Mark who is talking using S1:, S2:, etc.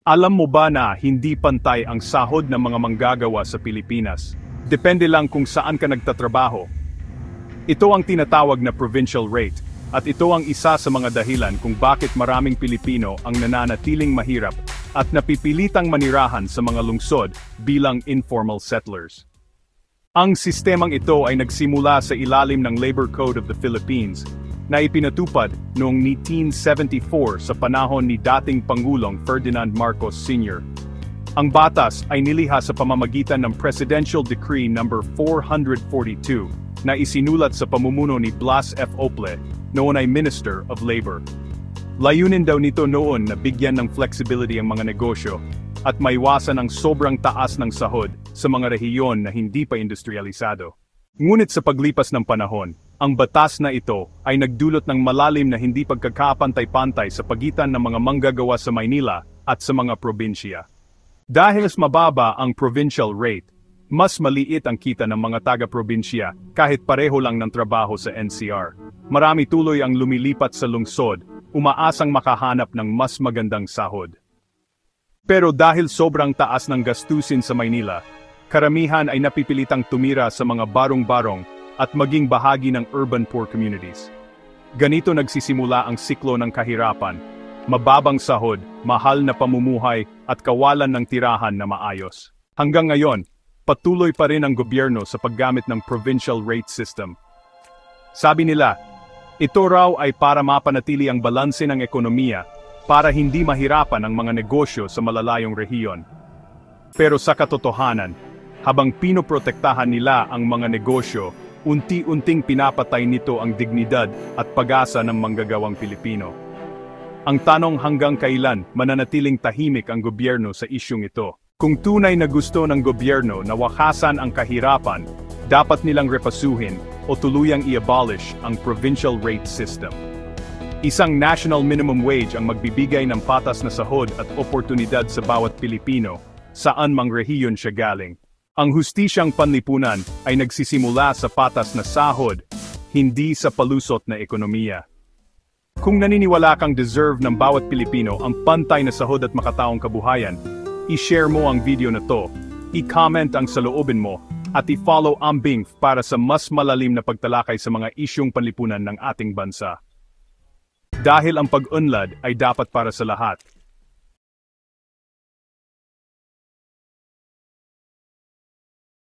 S1: Alam mo ba na hindi pantay ang sahod ng mga manggagawa sa Pilipinas? Depende lang kung saan ka nagtatrabaho. Ito ang tinatawag na provincial rate, at ito ang isa sa mga dahilan kung bakit maraming Pilipino ang nananatiling mahirap at napipilitang manirahan sa mga lungsod bilang informal settlers. Ang sistemang ito ay nagsimula sa ilalim ng Labor Code of the Philippines na ipinatupad noong 1974 sa panahon ni dating Pangulong Ferdinand Marcos Sr. Ang batas ay niliha sa pamamagitan ng Presidential Decree No. 442 na isinulat sa pamumuno ni Blas F. Ople, noon ay Minister of Labor. Layunin daw nito noon na bigyan ng flexibility ang mga negosyo at maiwasan ang sobrang taas ng sahod sa mga rehiyon na hindi pa industrialisado. Ngunit sa paglipas ng panahon, ang batas na ito ay nagdulot ng malalim na hindi pagkakapantay-pantay sa pagitan ng mga manggagawa sa Maynila at sa mga probinsya. Dahil mas mababa ang provincial rate, mas maliit ang kita ng mga taga-probinsya kahit pareho lang ng trabaho sa NCR. Marami tuloy ang lumilipat sa lungsod, umaasang makahanap ng mas magandang sahod. Pero dahil sobrang taas ng gastusin sa Maynila, karamihan ay napipilitang tumira sa mga barong-barong at maging bahagi ng urban poor communities. Ganito nagsisimula ang siklo ng kahirapan, mababang sahod, mahal na pamumuhay at kawalan ng tirahan na maayos. Hanggang ngayon, patuloy pa rin ang gobyerno sa paggamit ng provincial rate system. Sabi nila, ito raw ay para mapanatili ang balanse ng ekonomiya para hindi mahirapan ang mga negosyo sa malalayong rehiyon. Pero sa katotohanan, habang pinoprotektahan nila ang mga negosyo, unti-unting pinapatay nito ang dignidad at pag-asa ng manggagawang Pilipino. Ang tanong hanggang kailan mananatiling tahimik ang gobyerno sa isyung ito? Kung tunay na gusto ng gobyerno na wakasan ang kahirapan, dapat nilang repasuhin o tuluyang i-abolish ang provincial rate system. Isang national minimum wage ang magbibigay ng patas na sahod at oportunidad sa bawat Pilipino, saan mang rehiyon siya galing. Ang hustisyang panlipunan ay nagsisimula sa patas na sahod, hindi sa palusot na ekonomiya. Kung naniniwala kang deserve ng bawat Pilipino ang pantay na sahod at makataong kabuhayan, i-share mo ang video na to, i-comment ang saloobin mo, at i-follow ang BINF para sa mas malalim na pagtalakay sa mga isyong panlipunan ng ating bansa. Dahil ang pag-unlad ay dapat para sa lahat.